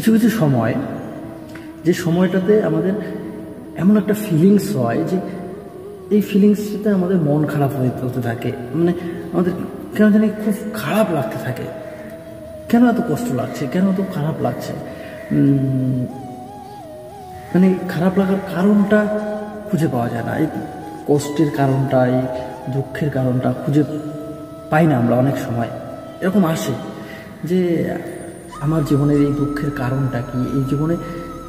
কিছু কিছু সময়, যে সময়টাতে আমাদের এমন একটা ফিলিংস হয় যে এই ফিলিংসটাতে আমাদের মন খারাপ হতে থাকে, মানে আমাদের কেন জানি খুব খারাপ লাগতে থাকে। কেন এত কষ্ট লাগছে, কেন এত খারাপ লাগছে, মানে খারাপ লাগার কারণটা খুঁজে পাওয়া যায় না। এই কষ্টের কারণটা, এই দুঃখের কারণটা খুঁজে পাই না আমরা। অনেক সময় এরকম আসে যে আমার জীবনের এই দুঃখের কারণটা কি, এই জীবনে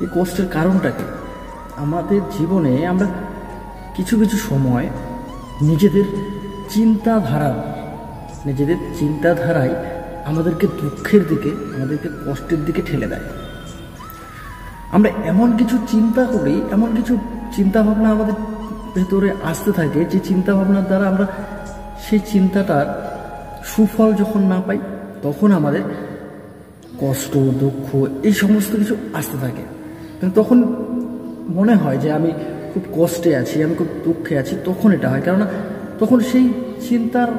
এই কষ্টের কারণটা কি। আমাদের জীবনে আমরা কিছু কিছু সময় নিজেদের চিন্তাধারায় আমাদেরকে দুঃখের দিকে, আমাদেরকে কষ্টের দিকে ঠেলে দেয়। আমরা এমন কিছু চিন্তা করি, এমন কিছু চিন্তাভাবনা আমাদের ভেতরে আসতে থাকে, যে চিন্তাভাবনার দ্বারা আমরা সেই চিন্তাটার সুফল যখন না পাই, তখন আমাদের কষ্ট, দুঃখ এই সমস্ত কিছু আসতে থাকে। তখন মনে হয় যে আমি খুব কষ্টে আছি, আমি খুব দুঃখে আছি। তখন এটা হয়, কেননা তখন সেই চিন্তার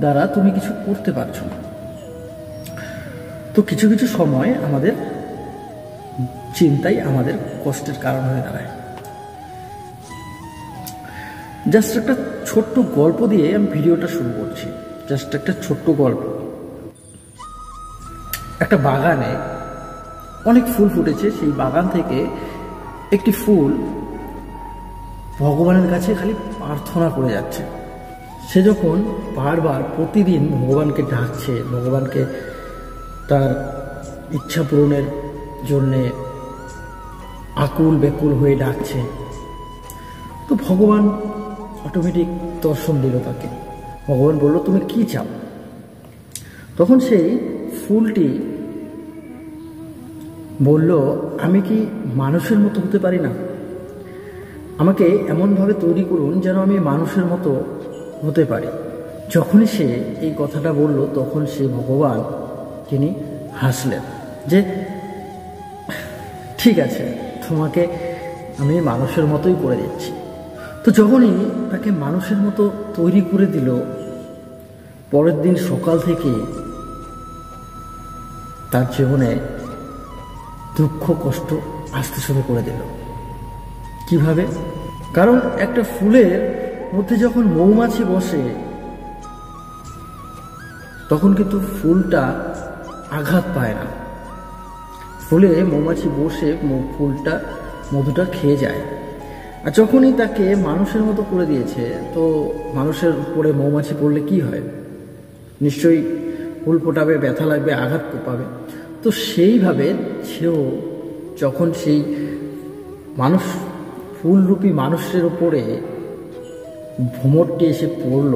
দ্বারা তুমি কিছু করতে পারছো না। তো কিছু কিছু সময় আমাদের চিন্তাই আমাদের কষ্টের কারণ হয়ে দাঁড়ায়। জাস্ট একটা ছোট্ট গল্প দিয়ে আমি ভিডিওটা শুরু করছি। জাস্ট একটা ছোট্ট গল্প। একটা বাগানে অনেক ফুল ফুটেছে। সেই বাগান থেকে একটি ফুল ভগবানের কাছে খালি প্রার্থনা করে যাচ্ছে। সে যখন বারবার প্রতিদিন ভগবানকে ডাকছে, ভগবানকে তার ইচ্ছা পূরণের জন্যে আকুল বেকুল হয়ে ডাকছে, তো ভগবান অটোমেটিক দর্শন দিল তাকে। ভগবান বলল, তুমি কি চাও? তখন সেই ফুলটি বলল, আমি কি মানুষের মতো হতে পারি না? আমাকে এমনভাবে তৈরি করুন যেন আমি মানুষের মতো হতে পারি। যখনই সে এই কথাটা বলল, তখন সে ভগবান তিনি হাসলেন যে ঠিক আছে, তোমাকে আমি মানুষের মতোই করে দিচ্ছি। তো যখনই তাকে মানুষের মতো তৈরি করে দিল, পরের দিন সকাল থেকে তার জীবনে দুঃখ কষ্ট আসতে শুরু করে দিল। কিভাবে? কারণ একটা ফুলের মধ্যে যখন মৌমাছি বসে, তখন কিন্তু ফুলটা আঘাত পায় না। ফুলে মৌমাছি বসে ফুলটা মধুটা খেয়ে যায়। আর যখনই তাকে মানুষের মতো করে দিয়েছে, তো মানুষের উপরে মৌমাছি পড়লে কি হয়? নিশ্চয়ই ফুল ফোটাবে, ব্যথা লাগবে, আঘাত পাবে। তো সেইভাবে সেও যখন সেই মানুষ, ফুলরূপী মানুষের উপরে ভ্রমরটি এসে পড়ল,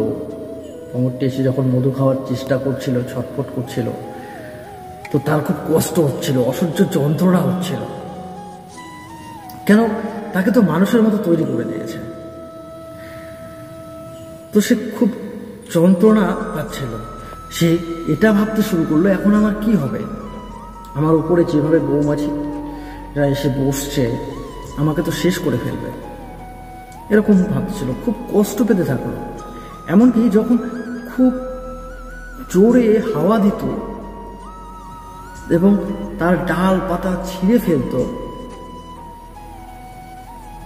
ভ্রমরটি এসে যখন মধু খাওয়ার চেষ্টা করছিল, ছটফট করছিল, তো তার খুব কষ্ট হচ্ছিল, অসহ্য যন্ত্রণা হচ্ছিল। কেন? তাকে তো মানুষের মতো তৈরি করে দিয়েছে। তো সে খুব যন্ত্রণা পাচ্ছিল। সে এটা ভাবতে শুরু করলো, এখন আমার কি হবে? আমার উপরে যেভাবে মৌমাছিরা এসে বসছে, আমাকে তো শেষ করে ফেলবে, এরকম ভাবছিল। খুব কষ্ট পেতে থাকলো। এমনকি যখন খুব জোরে হাওয়া দিত এবং তার ডাল পাতা ছিঁড়ে ফেলত,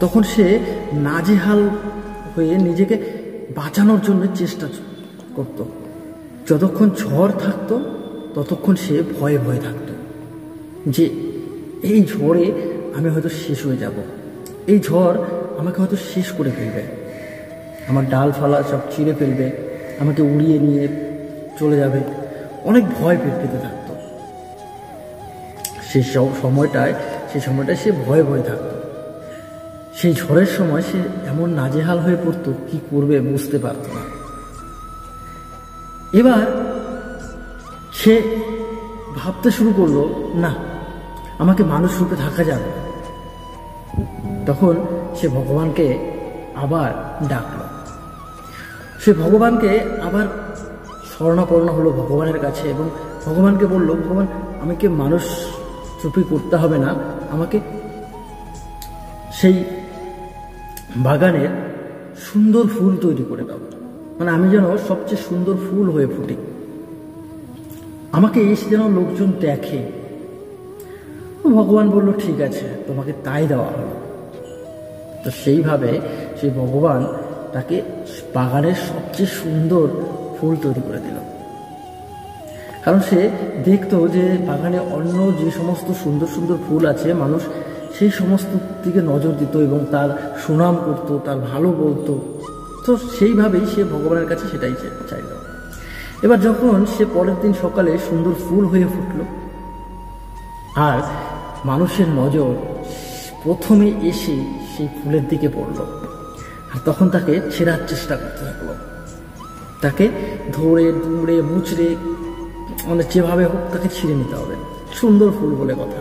তখন সে নাজেহাল হয়ে নিজেকে বাঁচানোর জন্য চেষ্টা করত। যতক্ষণ ঝড় থাকতো, ততক্ষণ সে ভয়ে ভয়ে থাকত যে এই ঝড়ে আমি হয়তো শেষ হয়ে যাব, এই ঝড় আমাকে হয়তো শেষ করে ফেলবে, আমার ডালফালা সব ছিঁড়ে ফেলবে, আমাকে উড়িয়ে নিয়ে চলে যাবে। অনেক ভয় পেতে থাকতো। সেই সময়টায় সে ভয়ে ভয়ে থাকত। সেই ঝড়ের সময় সে এমন নাজেহাল হয়ে পড়তো, কি করবে বুঝতে পারত না। এবার সে ভাবতে শুরু করলো, না, আমাকে মানুষ রূপে থাকা যাবে। তখন সে ভগবানকে আবার ডাকল। সে ভগবানকে আবার শরণাপন্ন হলো ভগবানের কাছে এবং ভগবানকে বলল, ভগবান, আমাকে মানুষ রূপী করতে হবে না, আমাকে সেই বাগানের সুন্দর ফুল তৈরি করে দাও, মানে আমি যেন সবচেয়ে সুন্দর ফুল হয়ে ফুটি, আমাকে এসে যেন লোকজন দেখে। ভগবান বলল ঠিক আছে, তোমাকে তাই দেওয়া হলো। তো সেইভাবে সেই ভগবান তাকে বাগানের সবচেয়ে সুন্দর ফুল তৈরি করে দিল। কারণ সে দেখতো যে বাগানে অন্য যে সমস্ত সুন্দর সুন্দর ফুল আছে, মানুষ সেই সমস্ত দিকে নজর দিত এবং তার সুনাম করত, তার ভালো বলতো। তো সেইভাবেই সে ভগবানের কাছে সেটাই চাইল। এবার যখন সে পরের দিন সকালে সুন্দর ফুল হয়ে ফুটল, আর মানুষের নজর প্রথমে এসে সেই ফুলের দিকে পড়ল, আর তখন তাকে ছেঁড়ার চেষ্টা করতে থাকলো। তাকে ধরে দুমড়ে মুচড়ে মানে যেভাবে হোক তাকে ছিঁড়ে নিতে হবে। সুন্দর ফুল বলে কথা,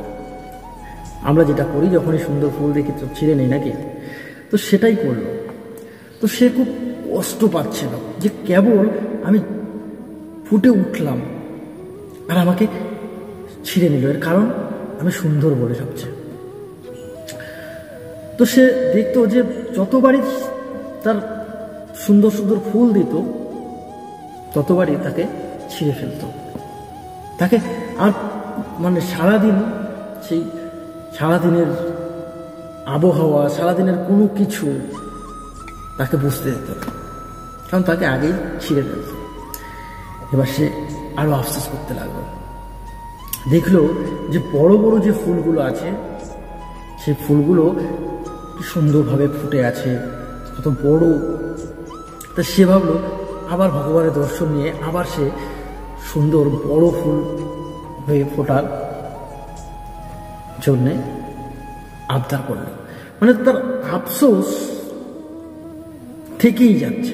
আমরা যেটা করি যখনই সুন্দর ফুল দেখি তো ছিঁড়ে নেই নাকি, তো সেটাই করলো। তো সে খুব কষ্ট পাচ্ছিল যে কেবল আমি ফুটে উঠলাম আর আমাকে ছিঁড়ে নিল, এর কারণ আমি সুন্দর বলে সবচেয়ে। তো সে দেখতো যে যতবারই তার সুন্দর সুন্দর ফুল দিত ততবারই তাকে ছিঁড়ে ফেলত। তাকে আর মানে সারাদিন সেই সারাদিনের আবহাওয়া, সারাদিনের কোনো কিছু তাকে বুঝতে দিত না, কারণ তাকে আগেই ছিঁড়ে ফেলত। এবার সে আরো আফসোস করতে লাগলো, দেখলো যে বড় বড় যে ফুলগুলো আছে সেই ফুলগুলো কি সুন্দরভাবে ফুটে আছে, কত বড়। তা সে ভাবলো আবার ভগবানের দর্শন নিয়ে আবার সে সুন্দর বড় ফুল হয়ে ফোটার জন্যে আবদার করল। মানে তার আফসোস থেকেই যাচ্ছে।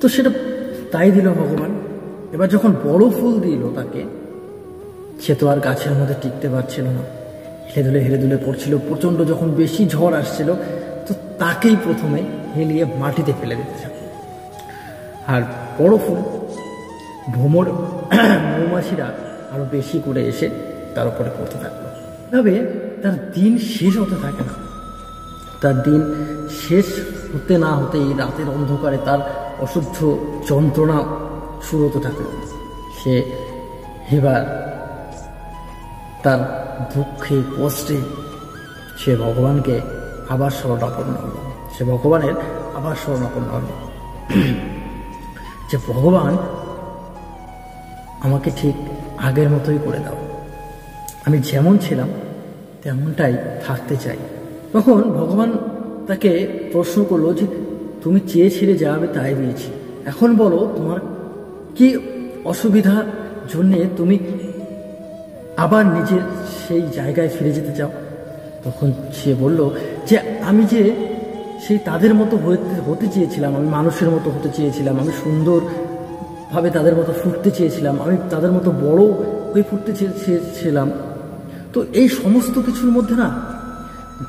তো সেটা তাই দিল ভগবান। এবার যখন বড় ফুল দিল তাকে, সে তো আর গাছের মধ্যে টিকতে পারছিল না, হেলে দুলে পড়ছিল। প্রচণ্ড যখন বেশি ঝড় আসছিল তো তাকেই প্রথমে হেলিয়ে মাটিতে ফেলে দিতে থাকলো। আর বড় ফুল ভ্রমর মৌমাছিরা আরো বেশি করে এসে তার উপরে পড়তে থাকলো। এভাবে তার দিন শেষ হতে থাকে না। তার দিন শেষ হতে না হতেই রাতের অন্ধকারে তার অসহ্য যন্ত্রণা শুরু হতে থাকলো। সে এবার তার দুঃখে কষ্টে সে ভগবানকে আবার শরণাপন্ন হলো। সে ভগবানের আবার শরণাপন্ন হলো যে ভগবান আমাকে ঠিক আগের মতোই করে দাও, আমি যেমন ছিলাম তেমনটাই থাকতে চাই। তখন ভগবান তাকে প্রশ্ন করলো যে তুমি চেয়েছিলে যা আমি তাই দিয়েছি, এখন বলো তোমার কি অসুবিধার জন্যে তুমি আবার নিজের সেই জায়গায় ফিরে যেতে চাও। তখন সে বলল যে আমি যে সেই তাদের মতো হতে চেয়েছিলাম, আমি মানুষের মতো হতে চেয়েছিলাম, আমি সুন্দরভাবে তাদের মতো ফুটতে চেয়েছিলাম, আমি তাদের মতো বড় হয়ে ফুটতে চেয়েছিলাম। তো এই সমস্ত কিছুর মধ্যে না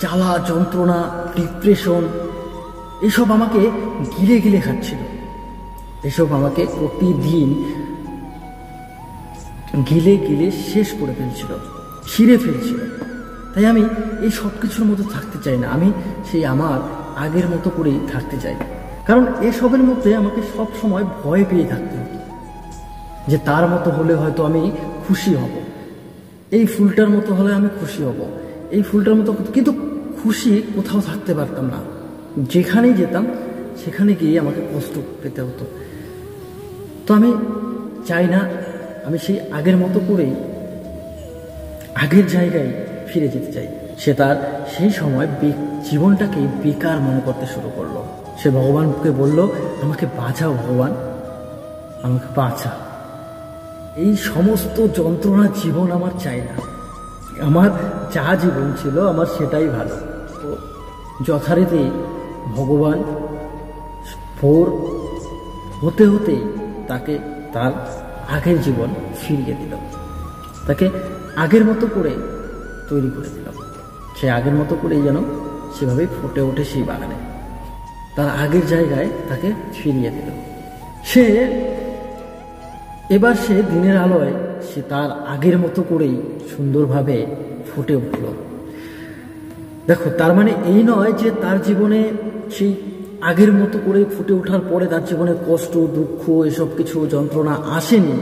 জ্বালা যন্ত্রণা, ডিপ্রেশন, এসব আমাকে গিলে গিলে খাচ্ছিল। এসব আমাকে প্রতিদিন গিলে গিলে শেষ করে ফেলছিল, ছিঁড়ে ফেলছিল। তাই আমি এই সব কিছুর মতো থাকতে চাই না, আমি সেই আমার আগের মতো করেই থাকতে চাই। কারণ এসবের মধ্যে আমাকে সব সময় ভয় পেয়ে থাকতে হতো যে তার মতো হলে হয়তো আমি খুশি হব, এই ফুলটার মতো হলে আমি খুশি হব, এই ফুলটার মতো। কিন্তু খুশি কোথাও থাকতে পারতাম না, যেখানেই যেতাম সেখানে গিয়ে আমাকে কষ্ট পেতে হতো। তো আমি চাই না, আমি সেই আগের মতো করেই আগের জায়গায় ফিরে যেতে চাই। সে তার সেই সময় জীবনটাকে বেকার মনে করতে শুরু করলো। সে ভগবানকে বলল আমাকে বাঁচাও ভগবান, আমাকে বাঁচা, এই সমস্ত যন্ত্রণা জীবন আমার চাই না, আমার যা জীবন ছিল আমার সেটাই ভালো। তো যথারীতি ভগবান ভোর হতে হতেই তাকে তার আগের জীবন ফিরিয়ে দিল, তাকে আগের মতো করে তৈরি করে দিল। সে আগের মতো করেই যেন সেভাবেই ফুটে ওঠে সেই বাগানে, তার আগের জায়গায় তাকে ফিরিয়ে দিল। এবার সে দিনের আলোয় সে তার আগের মতো করেই সুন্দরভাবে ফুটে উঠল। দেখো, তার মানে এই নয় যে তার জীবনে সেই আগের মতো করে ফুটে ওঠার পরে তার জীবনে কষ্ট, দুঃখ, এসব কিছু যন্ত্রণা আসেনি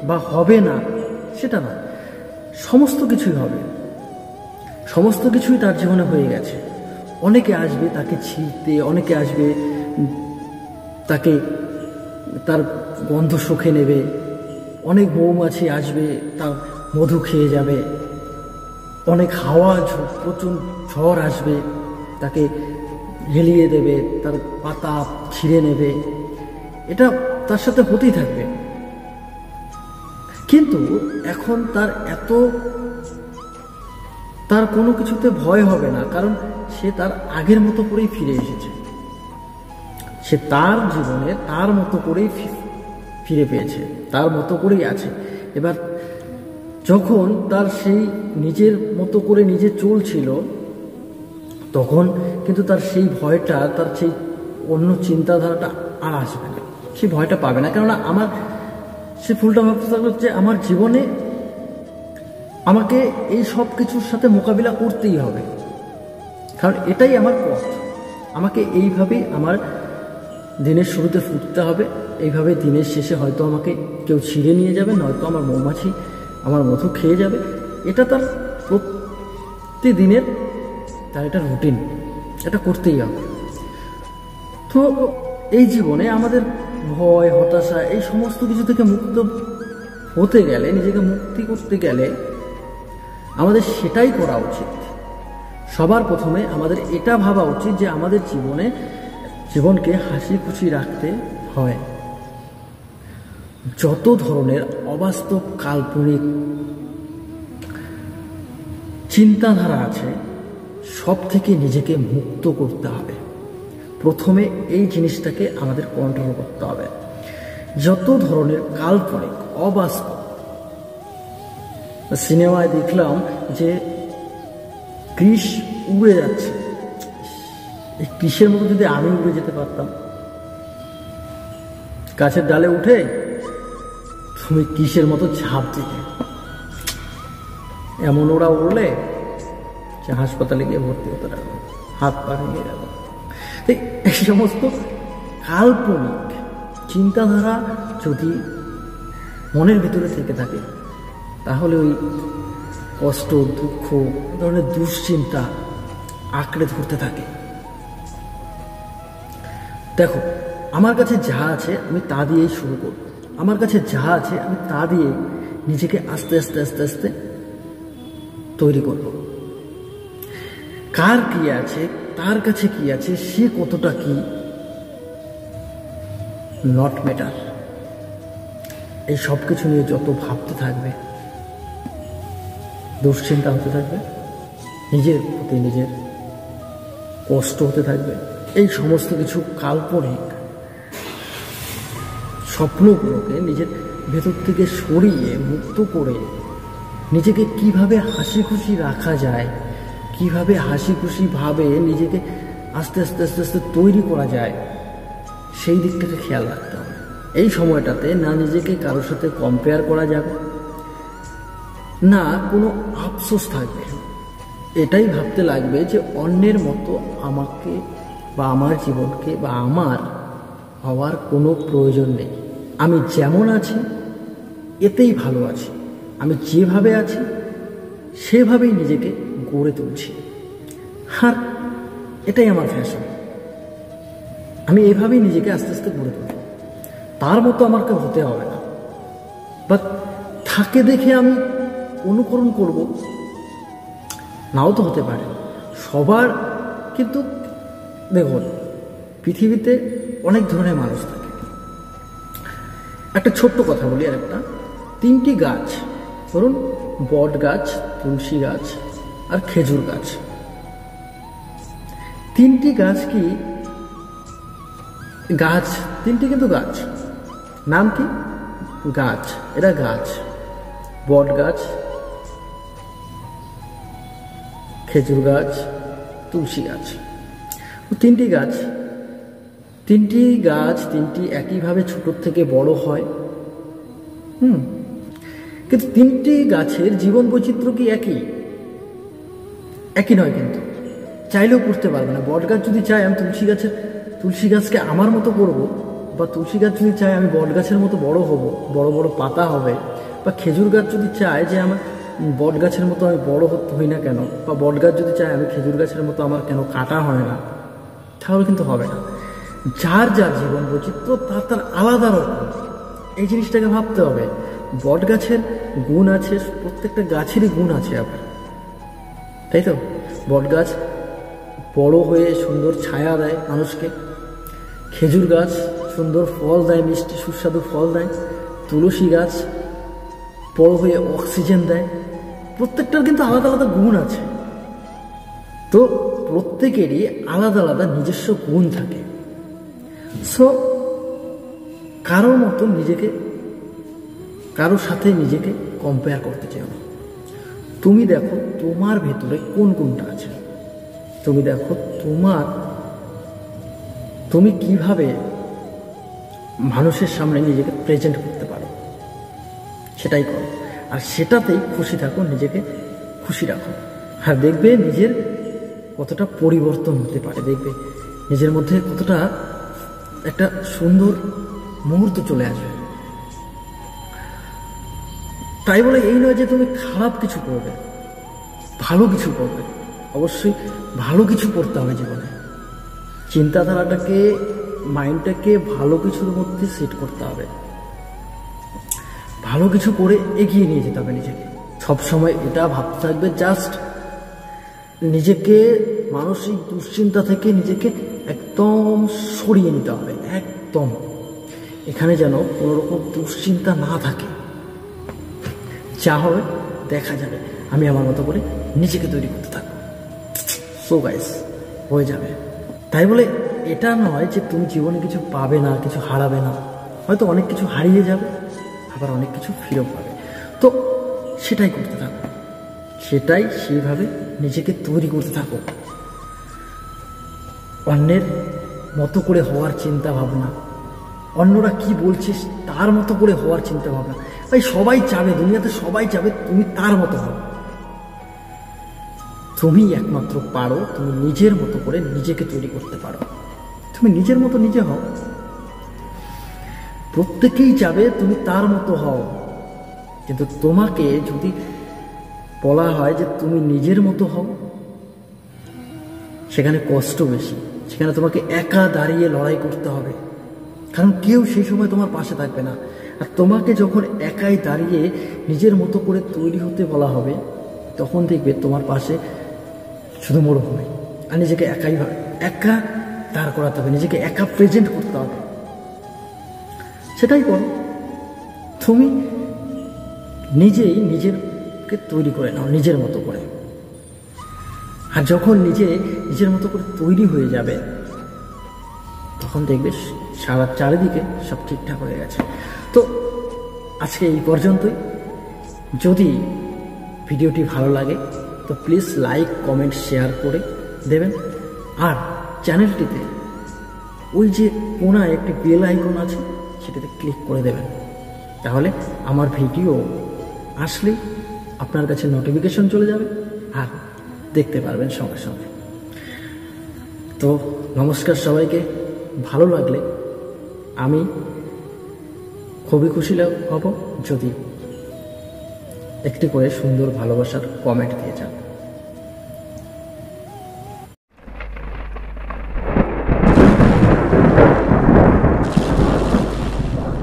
বা হবে না, সেটা না। সমস্ত কিছুই হবে, সমস্ত কিছুই তার জীবনে হয়ে গেছে। অনেকে আসবে তাকে ছিঁড়তে, অনেকে আসবে তাকে তার গন্ধ শুঁকে নেবে, অনেক মৌমাছি আসবে তার মধু খেয়ে যাবে, অনেক হাওয়া প্রচুর ঝড় আসবে তাকে হেলিয়ে দেবে, তার পাতা ছিঁড়ে নেবে, এটা তার সাথে হতেই থাকবে। কিন্তু এখন তার কোনো কিছুতে ভয় হবে না, কারণ সে তার আগের মতো করেই ফিরে এসেছে। সে তার জীবনে তার মতো করেই ফিরে পেয়েছে, তার মতো করেই আছে। এবার যখন তার সেই নিজের মতো করে নিজে চলছিল, তখন কিন্তু তার সেই ভয়টা, তার সেই অন্য চিন্তাধারাটা আর আসবে না, সেই ভয়টা পাবে না। কেননা সে ফুলটা ভাবতে থাকলো যে আমার জীবনে আমাকে এই সব কিছুর সাথে মোকাবিলা করতেই হবে, কারণ এটাই আমার পথ। আমাকে এইভাবেই আমার দিনের শুরুতে ফুটতে হবে, এইভাবে দিনের শেষে হয়তো আমাকে কেউ ছিঁড়ে নিয়ে যাবে, নয়তো আমার মৌমাছি আমার মধু খেয়ে যাবে। এটা তার প্রতিদিনের তার এটা রুটিন, এটা করতেই হবে। তো এই জীবনে আমাদের ভয়, হতাশা, এই সমস্ত কিছু থেকে মুক্ত হতে গেলে, নিজেকে মুক্তি করতে গেলে আমাদের সেটাই করা উচিত। সবার প্রথমে আমাদের এটা ভাবা উচিত যে আমাদের জীবনকে হাসি খুশি রাখতে হয়। যত ধরনের অবাস্তব, কাল্পনিক চিন্তাধারা আছে, সব থেকে নিজেকে মুক্ত করতে হবে। প্রথমে এই জিনিসটাকে আমাদের কন্ট্রোল করতে হবে। যত ধরনের কাল্পনিক, অবাস্তব, সিনেমায় দেখলাম যে কৃষ উড়ে যাচ্ছে, এই কৃষের মতো যদি আমি উড়ে যেতে পারতাম, গাছের ডালে উঠে তুমি কৃষের মতো ঝাঁপ দিতে, এমন ওরা উড়লে যে হাসপাতালে গিয়ে ভর্তি হতে লাগলো, হাত পা ভেঙে গেল। এই সমস্ত কাল্পনিক চিন্তাধারা যদি মনের ভিতরে থেকে থাকে, তাহলে ওই কষ্ট, দুঃখ, ধরনের দুশ্চিন্তা আঁকড়ে ধরতে থাকে। দেখো, আমার কাছে যা আছে আমি তা দিয়েই শুরু করব। আমার কাছে যা আছে আমি তা দিয়ে নিজেকে আস্তে আস্তে আস্তে আস্তে তৈরি করব। কার কি আছে, তার কাছে কি আছে, সে কতটা কি, নট ম্যাটার। এই সব কিছু নিয়ে যত ভাবতে থাকবে, দুশ্চিন্তা হতে থাকবে, নিজের প্রতি নিজের কষ্ট হতে থাকবে, এই সমস্ত কিছু কাল্পনিক স্বপ্নগুলোকে নিজের ভেতর থেকে সরিয়ে মুক্ত করে নিজেকে কিভাবে হাসি খুশি রাখা যায়, কিভাবে হাসি খুশি ভাবে নিজেকে আস্তে আস্তে আস্তে আস্তে তৈরি করা যায়, সেই দিকটাকে খেয়াল রাখতে হবে। এই সময়টাতে না নিজেকে কারোর সাথে কম্পেয়ার করা যাবে, না কোনো আফসোস থাকবে। এটাই ভাবতে লাগবে যে অন্যের মতো আমাকে বা আমার জীবনকে বা আমার হওয়ার কোনো প্রয়োজন নেই। আমি যেমন আছি এতেই ভালো আছি, আমি যেভাবে আছি সেভাবেই নিজেকে গড়ে তুলছি, আর এটাই আমার ফ্যাশন। আমি এভাবেই নিজেকে আস্তে আস্তে গড়ে তুলব, তার মতো আমাকে হতে হবে না, বা তাকে দেখে আমি অনুকরণ করব, নাও তো হতে পারে সবার। কিন্তু দেখুন, পৃথিবীতে অনেক ধরনের মানুষ থাকে। একটা ছোট্ট কথা বলি, আর একটা, 3টি গাছ, ধরুন বট গাছ, তুলসী গাছ আর খেজুর গাছ। 3টি গাছ কি গাছ? 3টি কিন্তু গাছ, নাম কি? গাছ। এরা গাছ, বট গাছ, খেজুর গাছ, তুলসী গাছ। 3টি গাছ, 3টি একইভাবে ছোট থেকে বড় হয়। কিন্তু 3টি গাছের জীবন বৈচিত্র্য কি একই নয়, কিন্তু চাইলেও করতে পারবে না। বট গাছ যদি চায় আমি তুলসী গাছকে আমার মতো করব, বা তুলসী গাছ যদি চায় আমি বট গাছের মতো বড় হব, বড় বড় পাতা হবে, বা খেজুর গাছ যদি চায় যে বট গাছের মতো আমি বড় হই না কেন, বা বট গাছ যদি চায় আমি খেজুর গাছের মতো আমার কেন কাটা হয় না, তাহলে কিন্তু হবে না। যার যার জীবন বৈচিত্র্য তার তার আলাদা রকম, এই জিনিসটাকে ভাবতে হবে। বট গাছের গুণ আছে, প্রত্যেকটা গাছেরই গুণ আছে আবার, তাই তো? বট গাছ বড় হয়ে সুন্দর ছায়া দেয় মানুষকে, খেজুর গাছ সুন্দর ফল দেয়, মিষ্টি সুস্বাদু ফল দেয়, তুলসী গাছ বড় হয়ে অক্সিজেন দেয়। প্রত্যেকটার কিন্তু আলাদা আলাদা গুণ আছে। তো প্রত্যেকেরই আলাদা আলাদা নিজস্ব গুণ থাকে। সো কারোর মতো নিজেকে, কারোর সাথে নিজেকে কম্পেয়ার করতে চাও না। তুমি দেখো তোমার ভেতরে কোন গুণটা আছে, তুমি দেখো তুমি কিভাবে মানুষের সামনে নিজেকে প্রেজেন্ট করতে পারো, সেটাই করো। আর সেটাতেই খুশি থাকো, নিজেকে খুশি রাখো। আর দেখবে নিজের কতটা পরিবর্তন হতে পারে, দেখবে নিজের মধ্যে কতটা একটা সুন্দর মুহূর্ত চলে আসবে। তাই বলে এই নয় যে তুমি খারাপ কিছু করবে, ভালো কিছু করবে। অবশ্যই ভালো কিছু করতে হবে জীবনে। চিন্তাধারাটাকে, মাইন্ডটাকে ভালো কিছুর মধ্যে সেট করতে হবে, ভালো কিছু করে এগিয়ে নিয়ে যেতে হবে নিজেকে। সবসময় এটা ভাবতে থাকবে, জাস্ট নিজেকে মানসিক দুশ্চিন্তা থেকে নিজেকে একদম সরিয়ে নিতে হবে, একদম। এখানে যেন কোনো রকম দুশ্চিন্তা না থাকে। যা হবে দেখা যাবে, আমি আমার মতো করে নিজেকে তৈরি করতে থাকবো। সো গাইস, হয়ে যাবে। তাই বলে এটা নয় যে তুমি জীবনে কিছু পাবে না, কিছু হারাবে না। হয়তো অনেক কিছু হারিয়ে যাবে, আবার অনেক কিছু ফিরেও পাবে। তো সেটাই করতে থাকো, সেটাই সেইভাবে নিজেকে তৈরি করতে থাকো। অন্যের মতো করে হওয়ার চিন্তা ভাবনা, অন্যরা কি বলছে তার মতো করে হওয়ার চিন্তা ভাবনা, ভাই সবাই চাবে, দুনিয়াতে সবাই চাবে তুমি তার মতো হও। তুমি একমাত্র পারো তুমি নিজের মতো করে নিজেকে তৈরি করতে পারো। তুমি নিজের মতো নিজে হও। প্রত্যেকেই চাবে তুমি তার মতো হও, কিন্তু তোমাকে যদি বলা হয় যে তুমি নিজের মতো হও, সেখানে কষ্ট বেশি, সেখানে তোমাকে একা দাঁড়িয়ে লড়াই করতে হবে, কারণ কেউ সেই সময় তোমার পাশে থাকবে না। আর তোমাকে যখন একাই দাঁড়িয়ে নিজের মতো করে তৈরি হতে বলা হবে, তখন দেখবে তোমার পাশে শুধু মরুভূমি। আর নিজেকে একা দাঁড় করাতে হবে, নিজেকে একা প্রেজেন্ট করতে হবে। সেটাই করো, তুমি নিজেই নিজেকে তৈরি করে নাও নিজের মতো করে। আর যখন নিজের মতো করে তৈরি হয়ে যাবে, তখন দেখবে সারা চারিদিকে সব ঠিকঠাক হয়ে গেছে। তো আজকে এই পর্যন্তই। যদি ভিডিওটি ভালো লাগে তো প্লিজ লাইক, কমেন্ট, শেয়ার করে দেবেন। আর চ্যানেলটিতে ওই যে কোনায় একটি বেল আইকন আছে, সেটাতে ক্লিক করে দেবেন। তাহলে আমার ভিডিও আসলে আপনার কাছে নোটিফিকেশন চলে যাবে আর দেখতে পারবেন সঙ্গে সঙ্গে। তো নমস্কার সবাইকে। ভালো লাগলে আমি খুবই খুশি হব যদি একটি করে সুন্দর ভালোবাসার কমেন্ট দিয়ে যান।